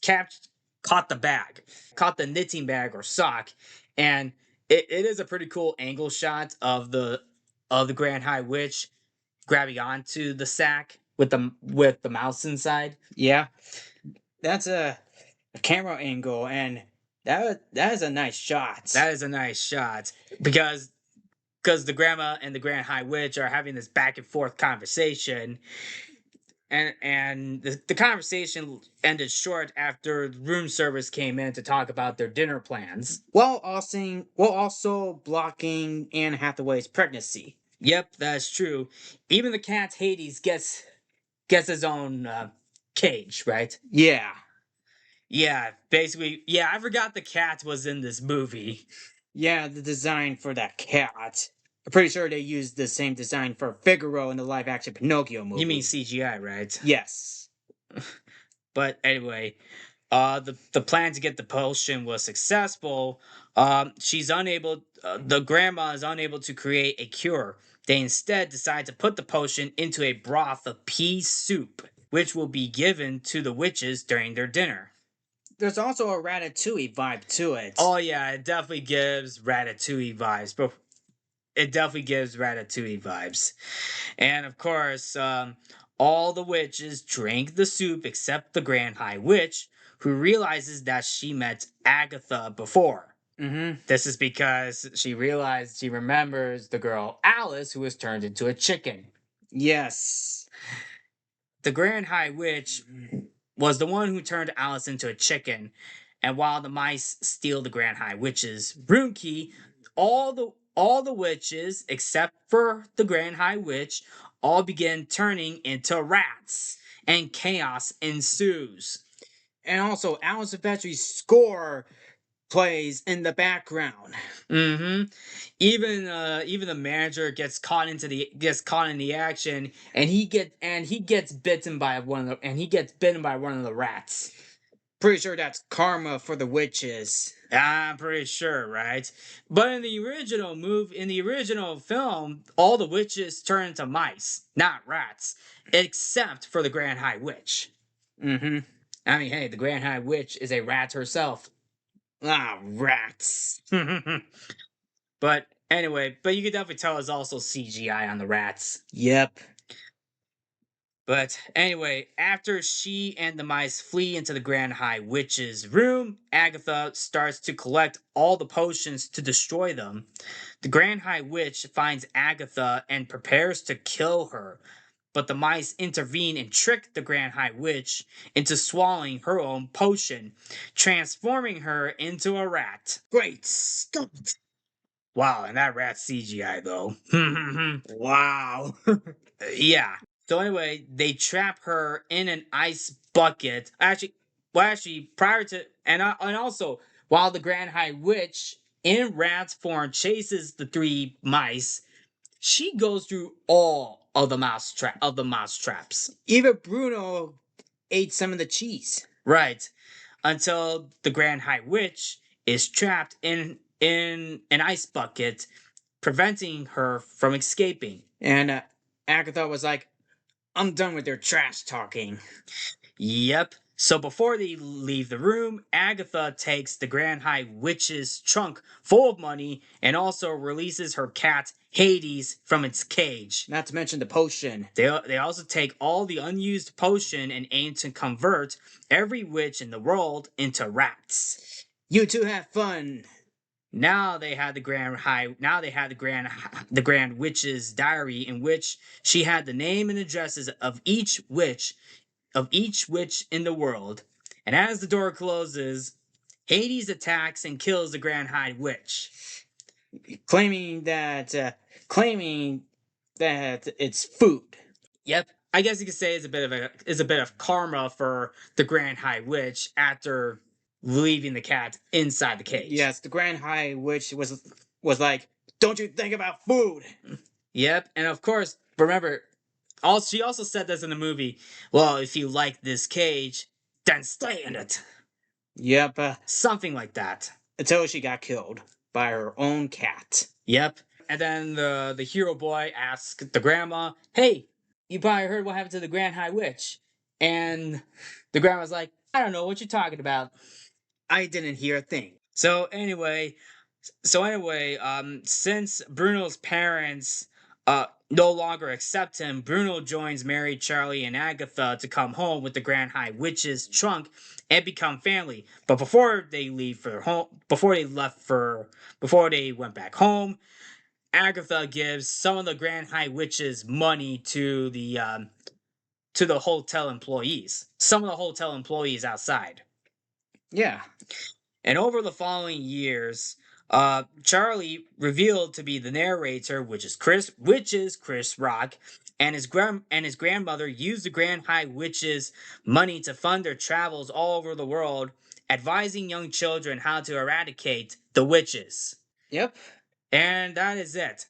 caught the knitting bag or sock, and it is a pretty cool angle shot of the Grand High Witch grabbing onto the sack with the mouse inside. Yeah. That's a camera angle, and that is a nice shot. That is a nice shot because the grandma and the Grand High Witch are having this back and forth conversation, and the conversation ended short after room service came in to talk about their dinner plans. While also blocking Anne Hathaway's pregnancy. Yep, that's true. Even the cat Hades gets his own cage, right? Yeah. Yeah, basically. Yeah, I forgot the cat was in this movie. Yeah, the design for that cat. I'm pretty sure they used the same design for Figaro in the live-action Pinocchio movie. You mean CGI, right? Yes. But anyway, the plan to get the potion was successful. The grandma is unable to create a cure. They instead decide to put the potion into a broth of pea soup, which will be given to the witches during their dinner. There's also a Ratatouille vibe to it. Oh yeah, it definitely gives Ratatouille vibes. But it definitely gives Ratatouille vibes. And of course, all the witches drink the soup except the Grand High Witch, who realizes that she met Agatha before. Mm-hmm. This is because she remembers the girl Alice, who was turned into a chicken. Yes. The Grand High Witch was the one who turned Alice into a chicken, and while the mice steal the Grand High Witch's room key, all all the witches, except for the Grand High Witch, all begin turning into rats, and chaos ensues. And also, Alan Silvestri's score plays in the background. Mm-hmm. Even the manager gets caught in the action, and he gets bitten by one of the rats. Pretty sure that's karma for the witches. I'm pretty sure, right? But in the original film, all the witches turn into mice, not rats, except for the Grand High Witch. Mm-hmm. I mean, hey, the Grand High Witch is a rat herself. Ah, rats. But anyway, you can definitely tell it's also CGI on the rats. Yep. But anyway, after she and the mice flee into the Grand High Witch's room, Agatha starts to collect all the potions to destroy them. The Grand High Witch finds Agatha and prepares to kill her, but the mice intervene and trick the Grand High Witch into swallowing her own potion, transforming her into a rat. Great Scott. Wow, and that rat's CGI though. Wow. Yeah. So anyway, they trap her in an ice bucket. Prior to and also while the Grand High Witch in rat's form chases the three mice, she goes through all of the mouse traps. Even Bruno ate some of the cheese. Right. Until the Grand High Witch is trapped in an ice bucket, preventing her from escaping. And Agatha was like, I'm done with your trash talking. Yep. So before they leave the room, Agatha takes the Grand High Witch's trunk full of money and also releases her cat Hades from its cage. Not to mention the potion. They also take all the unused potion and aim to convert every witch in the world into rats. You two have fun. Now they had the Grand Witch's diary, in which she had the name and addresses of each witch in the world. And as the door closes, Hades attacks and kills the Grand High Witch, claiming that it's food. Yep. I guess you could say it's a bit of karma for the Grand High Witch after leaving the cat inside the cage. Yes, the Grand High Witch was like, don't you think about food? Yep, and of course, remember, she also said this in the movie. Well, if you like this cage, then stay in it. Yep. Something like that. Until she got killed by her own cat. Yep. And then the hero boy asks the grandma, "Hey, you probably heard what happened to the Grand High Witch?" And the grandma's like, "I don't know what you're talking about. I didn't hear a thing." So anyway, since Bruno's parents no longer accept him, Bruno joins Mary, Charlie, and Agatha to come home with the Grand High Witch's trunk and become family. But before they went back home, Agatha gives some of the Grand High Witch's money to the hotel employees. Some of the hotel employees outside. Yeah. And over the following years, Charlie revealed to be the narrator, which is Chris Rock, and his grandmother used the Grand High Witch's money to fund their travels all over the world, advising young children how to eradicate the witches. Yep. And that is it.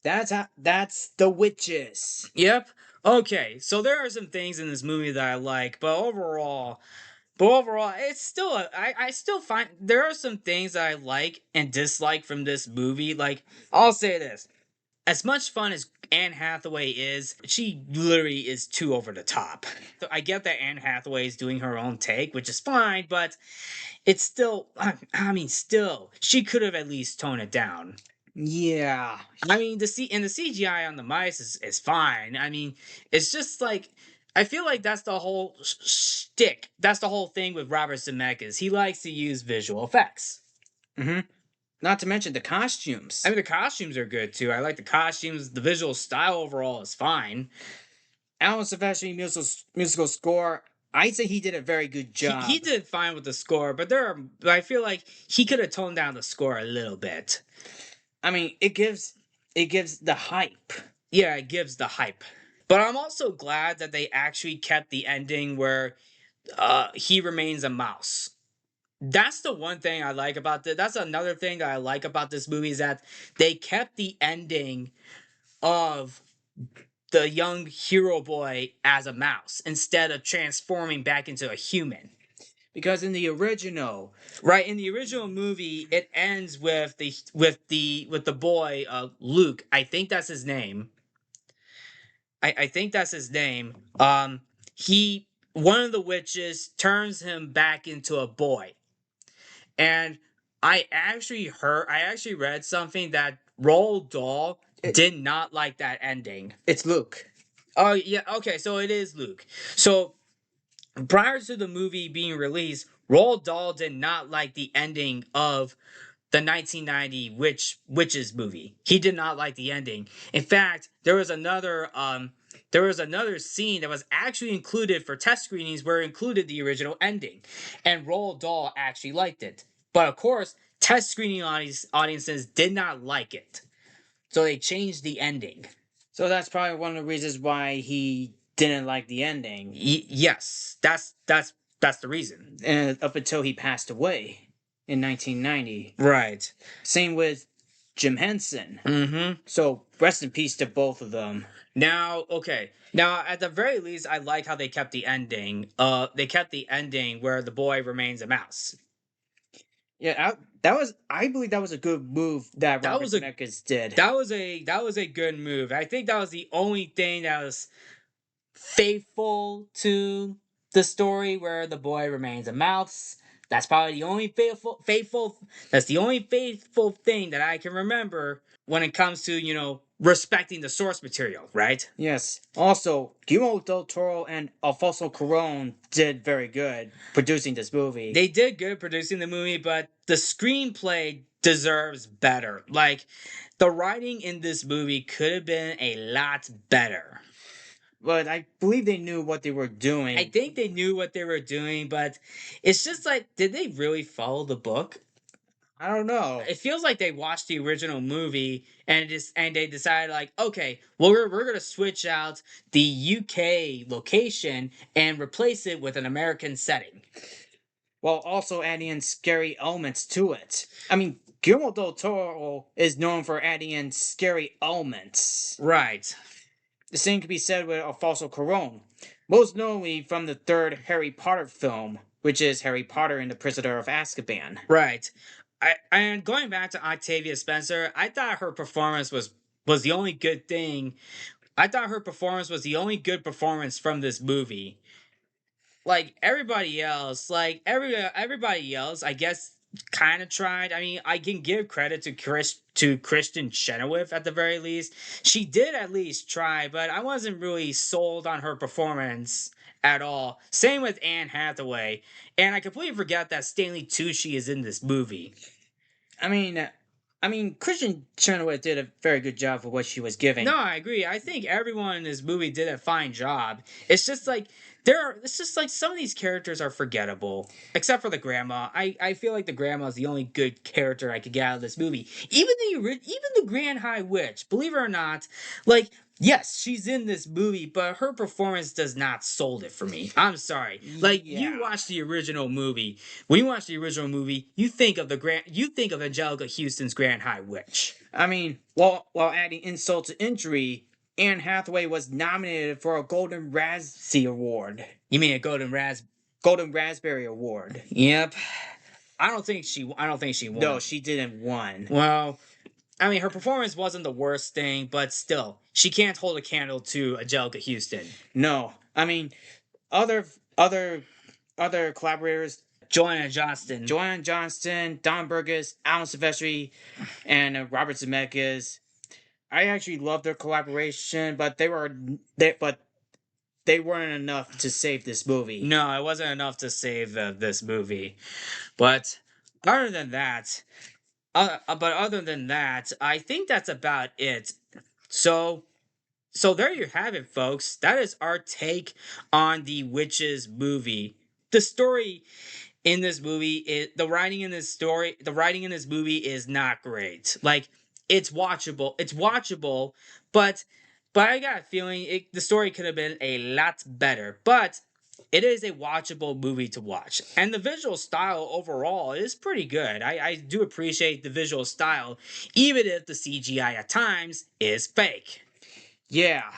That's the witches. Yep. Okay, so there are some things in this movie that I like, but overall, it's still I still find there are some things that I like and dislike from this movie. Like, I'll say this: as much fun as Anne Hathaway is, she literally is too over the top. I get that Anne Hathaway is doing her own take, which is fine, but it's still, still, she could have at least toned it down. Yeah. I mean, the CGI on the mice is fine. I mean, it's just like, I feel like that's the whole shtick. That's the whole thing with Robert Zemeckis. He likes to use visual effects. Mm-hmm. Not to mention the costumes. I mean, the costumes are good too. I like the costumes. The visual style overall is fine. Alan Silvestri musical score, I'd say he did a very good job. He did fine with the score, but I feel like he could have toned down the score a little bit. I mean, it gives the hype. Yeah, it gives the hype. But I'm also glad that they actually kept the ending where he remains a mouse. That's the one thing I like about this. That's another thing that I like about this movie is that they kept the ending of the young hero boy as a mouse instead of transforming back into a human. Because in the original, right, in the original movie, it ends with the boy Luke. I think that's his name. I think that's his name. He one of the witches turns him back into a boy, and I actually read something that Roald Dahl did not like that ending. It's Luke. Oh yeah, okay, so it is Luke. So prior to the movie being released, Roald Dahl did not like the ending of the 1990 witches movie. He did not like the ending. In fact, there was another scene that was actually included for test screenings where it included the original ending, and Roald Dahl actually liked it. But of course, test screening audiences did not like it, so they changed the ending. So that's probably one of the reasons why he didn't like the ending. Yes, that's the reason. And up until he passed away in 1990. Right. Same with Jim Henson. Mm-hmm. So rest in peace to both of them. Now, okay. Now, at the very least, I like how they kept the ending. They kept the ending where the boy remains a mouse. Yeah, I believe that was a good move that Robert Zemeckis did. That was a good move. I think that was the only thing that was faithful to the story where the boy remains a mouse. That's probably the only faithful. That's the only faithful thing that I can remember when it comes to respecting the source material, right? Yes. Also, Guillermo del Toro and Alfonso Cuarón did very good producing this movie. They did good producing the movie, but the screenplay deserves better. Like, the writing in this movie could have been a lot better. But I believe they knew what they were doing. I think they knew what they were doing, but it's just like, did they really follow the book? I don't know. It feels like they watched the original movie and they decided like, okay, well we're gonna switch out the UK location and replace it with an American setting, while also adding in scary elements to it. I mean, Guillermo del Toro is known for adding in scary elements. Right. The same can be said with Alfonso Cuarón, most notably from the third Harry Potter film, which is Harry Potter and the Prisoner of Azkaban. Right. And going back to Octavia Spencer, I thought her performance was the only good thing. I thought her performance was the only good performance from this movie. Like everybody else, everybody else, I guess kind of tried. I mean, I can give credit to Kristen Chenoweth at the very least. She did at least try, but I wasn't really sold on her performance at all. Same with Anne Hathaway, and I completely forgot that Stanley Tucci is in this movie. I mean, Kristen Chenoweth did a very good job for what she was giving. No, I agree. I think everyone in this movie did a fine job. It's just like some of these characters are forgettable, except for the grandma. I feel like the grandma is the only good character I could get out of this movie. Even the Grand High Witch, believe it or not, like yes, she's in this movie, but her performance does not sold it for me. I'm sorry. Like you watch the original movie. When you watch the original movie, you think of Angelica Houston's Grand High Witch. I mean, while adding insult to injury, Anne Hathaway was nominated for a Golden Raspberry Award. You mean a Golden Raspberry Award? Yep. I don't think she won. No, she didn't win. Well, I mean, her performance wasn't the worst thing, but still, she can't hold a candle to Angelica Houston. No, I mean, other collaborators. Joanna Johnston, Don Burgess, Alan Silvestri, and Robert Zemeckis. I actually love their collaboration, but they weren't enough to save this movie. No, it wasn't enough to save this movie. But other than that, I think that's about it. So there you have it, folks. That is our take on the Witches movie. The story in this movie is the writing in this movie is not great. Like it's watchable. It's watchable, but I got a feeling the story could have been a lot better. But it is a watchable movie to watch, and the visual style overall is pretty good. I do appreciate the visual style, even if the CGI at times is fake. Yeah.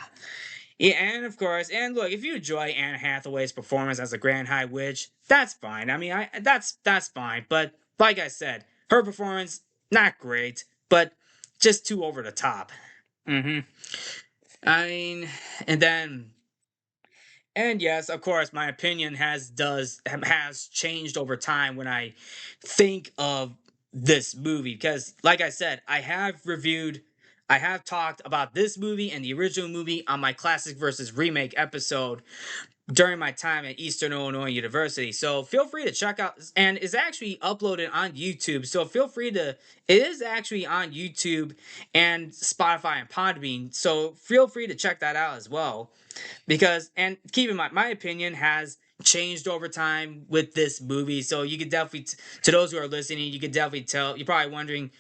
Yeah, and of course, and look, if you enjoy Anne Hathaway's performance as the Grand High Witch, that's fine. I mean, that's fine. But like I said, her performance not great, but just too over the top. Mm-hmm. I mean, and then, and yes, of course, my opinion has changed over time when I think of this movie because, like I said, I have talked about this movie and the original movie on my classic versus remake episode during my time at Eastern Illinois University. So feel free to check out, and it's actually uploaded on YouTube. So feel free to, it is actually on YouTube and Spotify and Podbean. So feel free to check that out as well. Because, and keep in mind, my opinion has changed over time with this movie. So you could definitely, to those who are listening, you could definitely tell, you're probably wondering,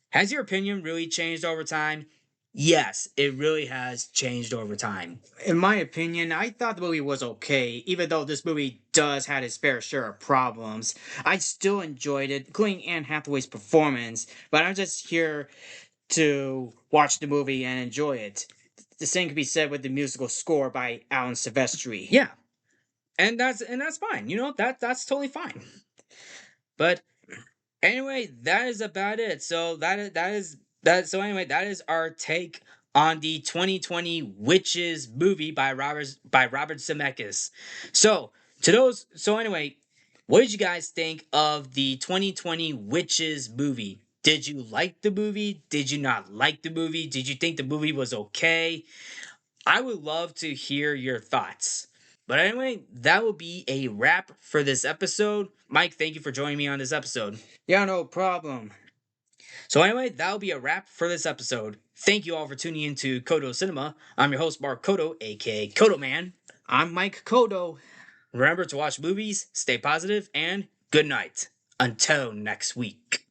has your opinion really changed over time? Yes, it really has changed over time. In my opinion, I thought the movie was okay, even though this movie does have its fair share of problems. I still enjoyed it, including Anne Hathaway's performance, but I'm just here to watch the movie and enjoy it. The same can be said with the musical score by Alan Silvestri. Yeah, and that's fine. You know that's totally fine. But anyway, that is about it. So that. So anyway, that is our take on the 2020 Witches movie by Robert Zemeckis. So anyway, what did you guys think of the 2020 Witches movie? Did you like the movie? Did you not like the movie? Did you think the movie was okay? I would love to hear your thoughts. But anyway, that will be a wrap for this episode. Mike, thank you for joining me on this episode. Yeah, no problem. So anyway, that'll be a wrap for this episode. Thank you all for tuning in to Codo Cinema. I'm your host, Mark Codo, aka Codoman. I'm Mike Codo. Remember to watch movies, stay positive, and good night. Until next week.